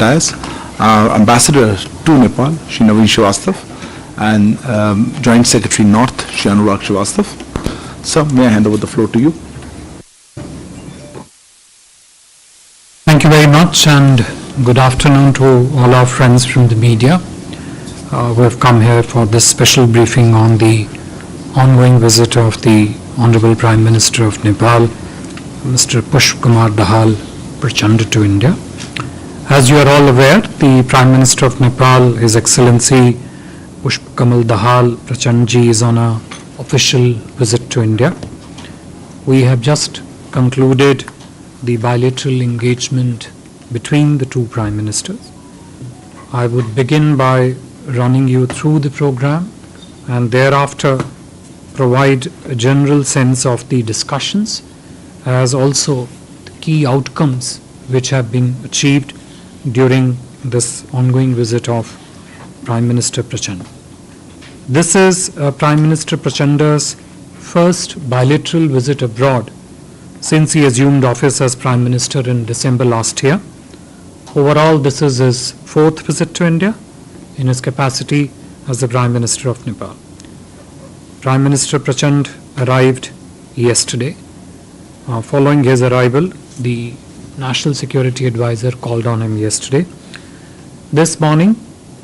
as Ambassador to Nepal, Shri Naveen Srivastav, and Joint Secretary North, Shri Anurag Srivastav. Sir, may I hand over the floor to you? Thank you very much, and good afternoon to all our friends from the media who have come here for this special briefing on the ongoing visit of the Honorable Prime Minister of Nepal, Mr. Pushp Kumar Dahal Prachanda, to India. As you are all aware, the Prime Minister of Nepal, His Excellency Pushp Kamal Dahal Prachandji, is on an official visit to India. We have just concluded the bilateral engagement between the two Prime Ministers. I would begin by running you through the program and thereafter provide a general sense of the discussions as also the key outcomes which have been achieved during this ongoing visit of Prime Minister Prachanda. This is Prime Minister Prachanda's first bilateral visit abroad since he assumed office as Prime Minister in December last year. Overall, this is his fourth visit to India in his capacity as the Prime Minister of Nepal. Prime Minister Prachand arrived yesterday. Following his arrival, the National Security Advisor called on him yesterday. This morning,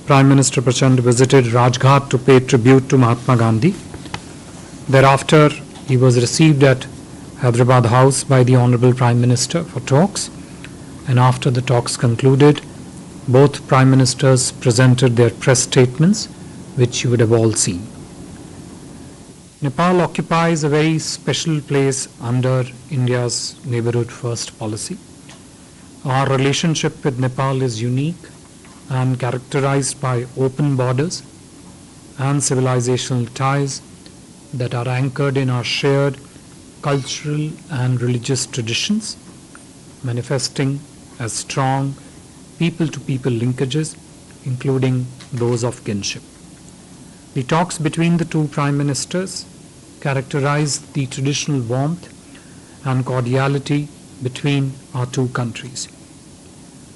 Prime Minister Prachand visited Rajghat to pay tribute to Mahatma Gandhi. Thereafter, he was received at Hyderabad House by the Honorable Prime Minister for talks, and after the talks concluded, both Prime Ministers presented their press statements, which you would have all seen. Nepal occupies a very special place under India's Neighbourhood First policy. Our relationship with Nepal is unique and characterized by open borders and civilizational ties that are anchored in our shared cultural and religious traditions, manifesting as strong people-to-people linkages, including those of kinship. The talks between the two Prime Ministers characterized the traditional warmth and cordiality between our two countries.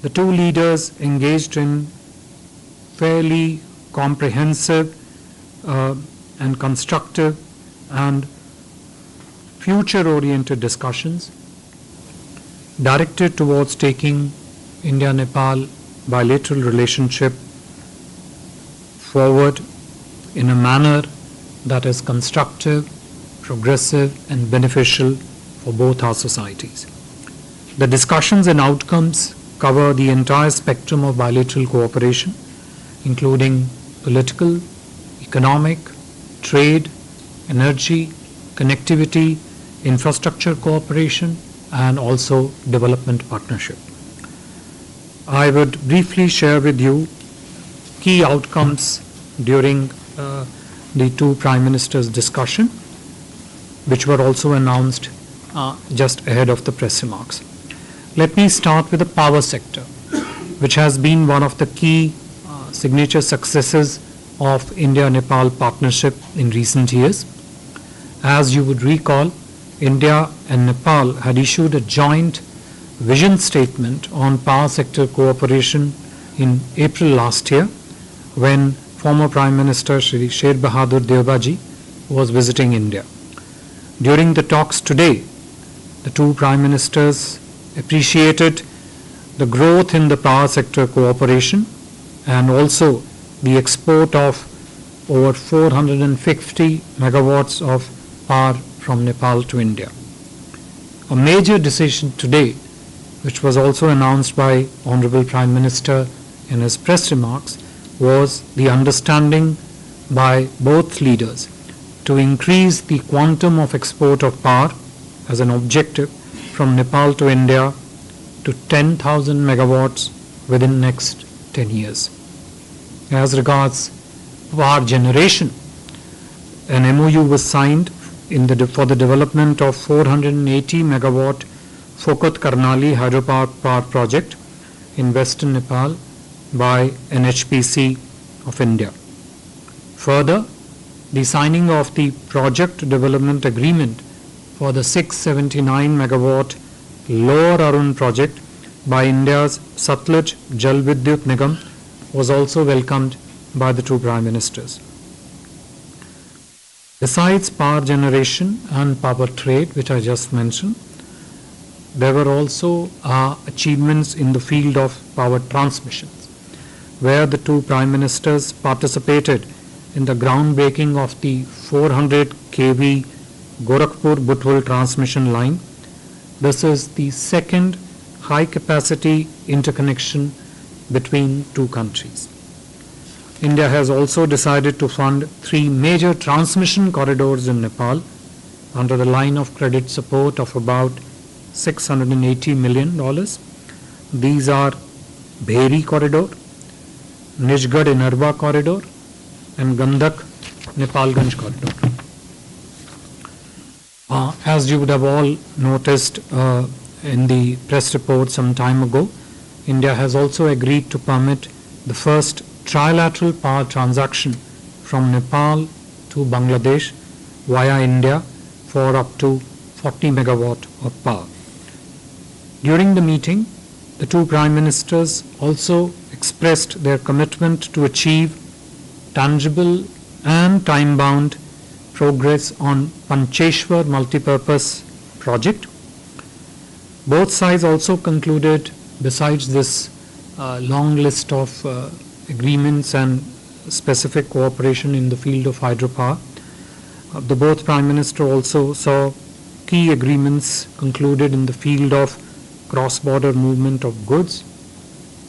The two leaders engaged in fairly comprehensive and constructive and future-oriented discussions directed towards taking India-Nepal bilateral relationship forward in a manner that is constructive, progressive, and beneficial for both our societies. The discussions and outcomes cover the entire spectrum of bilateral cooperation, including political, economic, trade, energy, connectivity, infrastructure cooperation, and also development partnership. I would briefly share with you key outcomes during the two Prime Ministers' discussion, which were also announced just ahead of the press remarks. Let me start with the power sector, which has been one of the key signature successes of India-Nepal partnership in recent years. As you would recall, India and Nepal had issued a joint vision statement on power sector cooperation in April last year when former Prime Minister Shri Sher Bahadur Deubaji was visiting India. During the talks today, the two Prime Ministers appreciated the growth in the power sector cooperation and also the export of over 450 megawatts of power from Nepal to India. A major decision today, which was also announced by Honorable Prime Minister in his press remarks, was the understanding by both leaders to increase the quantum of export of power as an objective from Nepal to India to 10,000 megawatts within next 10 years. As regards power generation, an MOU was signed for the development of 480 megawatt Phokot Karnali hydropower power project in western Nepal by NHPC of India. Further, the signing of the project development agreement for the 679 megawatt Lower Arun project by India's Satluj Jal Vidyut Nigam was also welcomed by the two Prime Ministers. Besides power generation and power trade, which I just mentioned, there were also achievements in the field of power transmissions, where the two Prime Ministers participated in the groundbreaking of the 400 kV Gorakhpur-Butwal transmission line. This is the second high-capacity interconnection between two countries. India has also decided to fund 3 major transmission corridors in Nepal under the line of credit support of about $680 million. These are Bheri Corridor, Nijgad-Inarva Corridor, and Gandak-Nepalganj Corridor. As you would have all noticed in the press report some time ago, India has also agreed to permit the first trilateral power transaction from Nepal to Bangladesh via India for up to 40 megawatt of power. During the meeting, the two Prime Ministers also expressed their commitment to achieve tangible and time-bound progress on Pancheshwar multipurpose project. Both sides also concluded, besides this long list of agreements and specific cooperation in the field of hydropower, the both Prime Minister also saw key agreements concluded in the field of cross-border movement of goods,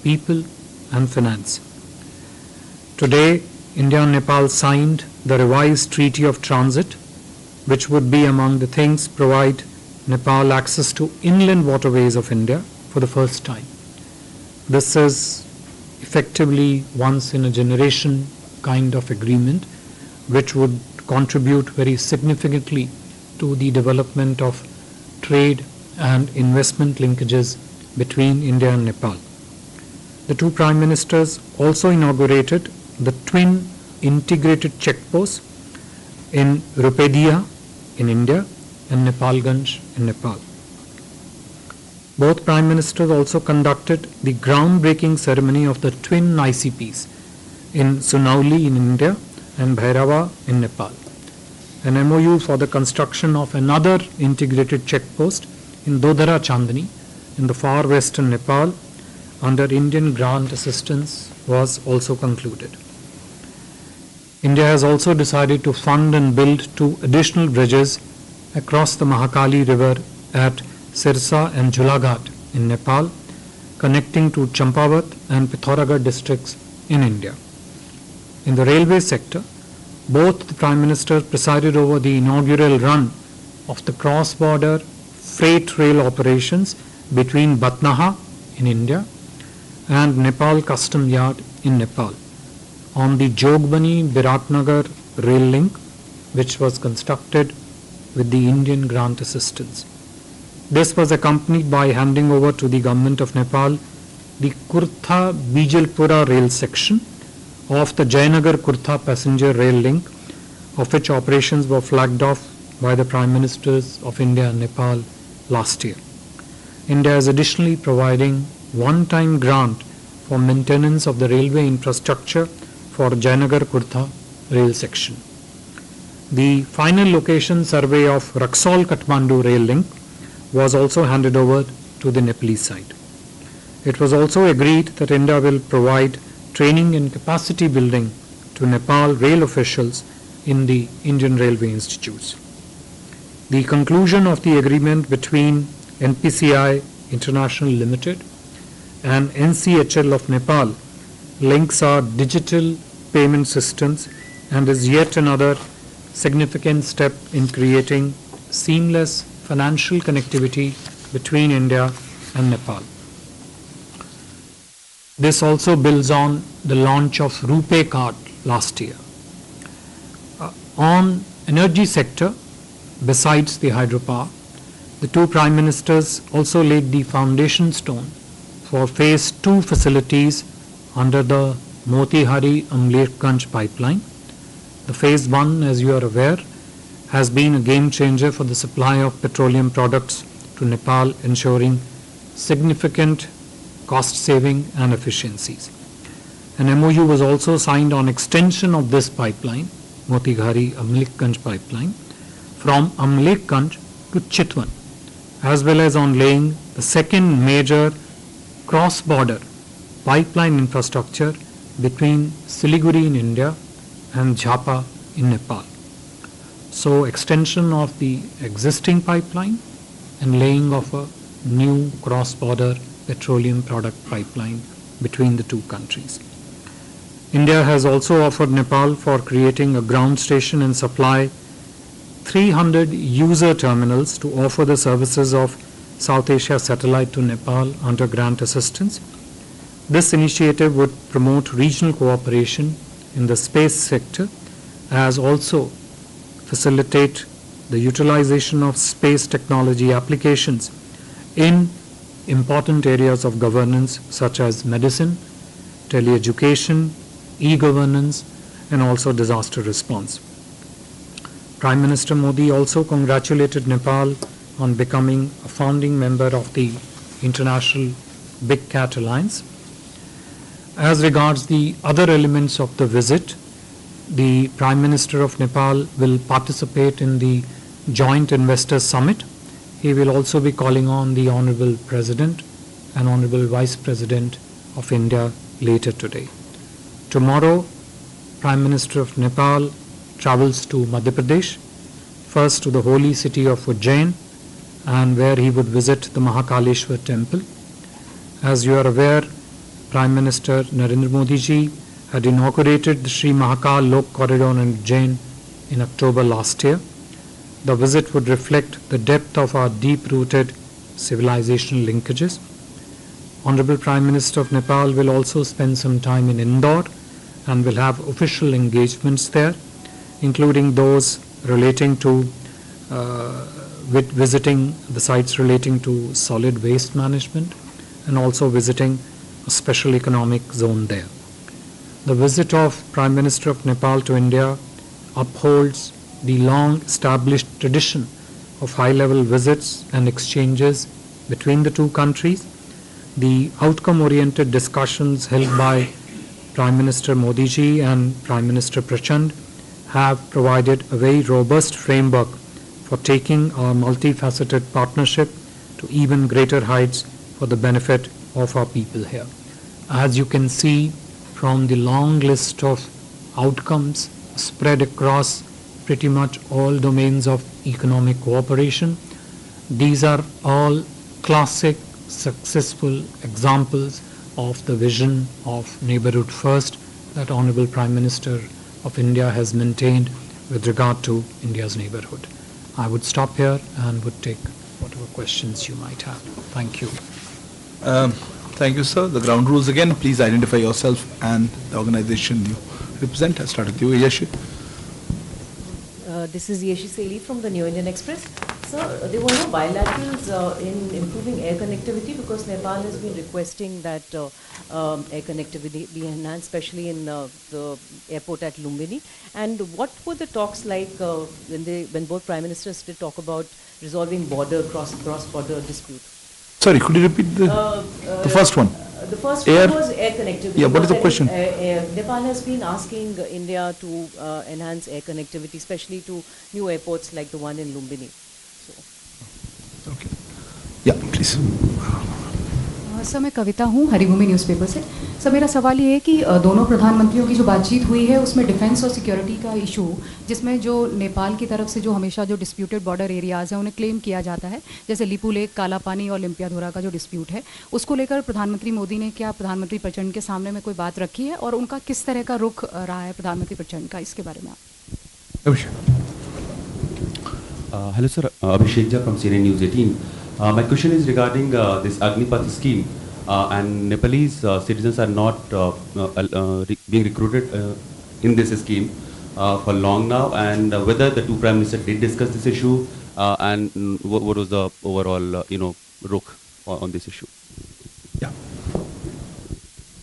people and finance. Today, India and Nepal signed the revised Treaty of Transit, which would be among the things provide Nepal access to inland waterways of India for the first time. This is effectively once in a generation kind of agreement which would contribute very significantly to the development of trade and investment linkages between India and Nepal. The two Prime Ministers also inaugurated the twin integrated checkposts in Rupedia in India and Nepalganj in Nepal. Both Prime Ministers also conducted the groundbreaking ceremony of the twin ICPs in Sunauli in India and Bhairava in Nepal. An MOU for the construction of another integrated checkpost in Dodara Chandni in the far western Nepal under Indian grant assistance was also concluded. India has also decided to fund and build 2 additional bridges across the Mahakali River at Sirsa and Jhulaghat in Nepal, connecting to Champavat and Pithoragarh districts in India. In the railway sector, both the Prime Minister presided over the inaugural run of the cross-border freight rail operations between Batnaha in India and Nepal Custom Yard in Nepal on the Jogbani-Biratnagar rail link, which was constructed with the Indian grant assistance. This was accompanied by handing over to the Government of Nepal the Kurtha-Bijalpura rail section of the Jayanagar-Kurtha passenger rail link, of which operations were flagged off by the Prime Ministers of India and Nepal last year. India is additionally providing one-time grant for maintenance of the railway infrastructure for Jayanagar-Kurtha rail section. The final location survey of Raxaul-Kathmandu rail link was also handed over to the Nepalese side. It was also agreed that India will provide training and capacity building to Nepal rail officials in the Indian Railway Institutes. The conclusion of the agreement between NPCI International Limited and NCHL of Nepal links our digital payment systems and is yet another significant step in creating seamless financial connectivity between India and Nepal. This also builds on the launch of RuPay card last year. On energy sector, besides the hydropower, the two Prime Ministers also laid the foundation stone for Phase 2 facilities under the Motihari-Amlekganj pipeline. The Phase 1, as you are aware, has been a game changer for the supply of petroleum products to Nepal, ensuring significant cost saving and efficiencies. An MOU was also signed on extension of this pipeline, Motighari Amlekganj pipeline, from Amlekganj to Chitwan, as well as on laying the second major cross-border pipeline infrastructure between Siliguri in India and Jhapa in Nepal. So extension of the existing pipeline and laying of a new cross-border petroleum product pipeline between the two countries. India has also offered Nepal for creating a ground station and supply 300 user terminals to offer the services of South Asia satellite to Nepal under grant assistance. This initiative would promote regional cooperation in the space sector, as also facilitate the utilization of space technology applications in important areas of governance such as medicine, teleeducation, e-governance, and also disaster response. Prime Minister Modi also congratulated Nepal on becoming a founding member of the International Big Cat Alliance. As regards the other elements of the visit, the Prime Minister of Nepal will participate in the Joint Investors Summit. He will also be calling on the Honorable President and Honorable Vice President of India later today. Tomorrow, Prime Minister of Nepal travels to Madhya Pradesh, first to the holy city of Ujjain, and where he would visit the Mahakaleshwar temple. As you are aware, Prime Minister Narendra Modi ji had inaugurated the Sri Mahakal Lok Corridor in Ujjain in October last year. The visit would reflect the depth of our deep-rooted civilizational linkages. Honorable Prime Minister of Nepal will also spend some time in Indore and will have official engagements there, including those relating to visiting the sites relating to solid waste management and also visiting a special economic zone there. The visit of Prime Minister of Nepal to India upholds the long-established tradition of high-level visits and exchanges between the two countries. The outcome-oriented discussions held by Prime Minister Modi ji and Prime Minister Prachand have provided a very robust framework for taking our multifaceted partnership to even greater heights for the benefit of our people here. As you can see from the long list of outcomes spread across pretty much all domains of economic cooperation, these are all classic successful examples of the vision of neighborhood first that Honorable Prime Minister of India has maintained with regard to India's neighborhood. I would stop here and would take whatever questions you might have. Thank you. Thank you, sir. The ground rules again. Please identify yourself and the organization you represent. I'll start with you, Yeshi. This is Yeshi Seli from the New Indian Express. Sir, there were no bilaterals in improving air connectivity because Nepal has been requesting that air connectivity be enhanced, especially in the airport at Lumbini. And what were the talks like when both Prime Ministers did talk about resolving cross-border dispute? Sorry, could you repeat the first one? The first Air? one was air connectivity. Yeah, what is the question? Nepal has been asking India to enhance air connectivity, especially to new airports like the one in Lumbini. So. Okay. Yeah, please. Sir मैं कविता हूँ Haribhoomi newspaper से। Sir मेरा सवाल ये है कि दोनों प्रधानमंत्रियों की जो बातचीत हुई है उसमें डिफेंस और सिक्योरिटी का इशू, जिसमें जो नेपाल की तरफ से जो हमेशा जो डिस्प्यूटेड बॉर्डर एरियाज़ हैं उन्हें क्लेम किया जाता है, जैसे लिपू लेक, काला पानी और लिम्पियाधुरा का जो डिस्प्यूट है, उसको लेकर प्रधानमंत्री मोदी ने क्या प्रधानमंत्री प्रचंड के सामने में कोई बात रखी है और उनका किस तरह का रुख रहा है प्रधानमंत्री प्रचंड का, इसके बारे में आप? Hello sir, Abhishek Jha from CNN News 18. My question is regarding this Agnipath scheme, and Nepalese citizens are not being recruited in this scheme for long now, and whether the two prime ministers did discuss this issue, and what was the overall look on this issue? Yeah.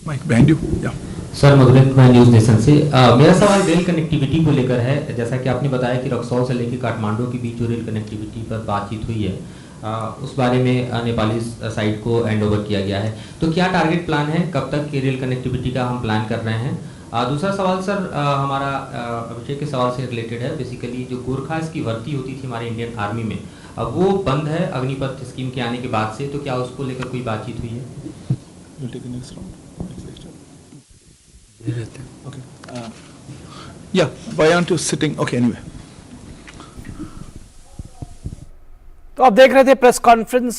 Mike, behind you. Yeah. Sir मधुलित मैं News nation से। मेरा सवाल rail connectivity को लेकर है। जैसा कि आपने बताया कि रक्सौल से लेकर काठमांडू के बीच जो रेल कनेक्टिविटी पर बातचीत हुई है, उस बारे में नेपाली साइड को हैंड ओवर किया गया है। तो क्या टारगेट प्लान है, कब तक की रेल कनेक्टिविटी का हम प्लान कर रहे हैं? दूसरा सवाल सर हमारा अभिषेक के सवाल से रिलेटेड है। बेसिकली जो गोरखास की भर्ती होती थी हमारे इंडियन आर्मी में, अब वो बंद है अग्निपथ स्कीम के आने के बाद से, तो क्या उसको लेकर कोई बातचीत हुई है? Yeah, why aren't you sitting? Okay, anyway. तो आप देख रहे थे प्रेस कॉन्फ्रेंस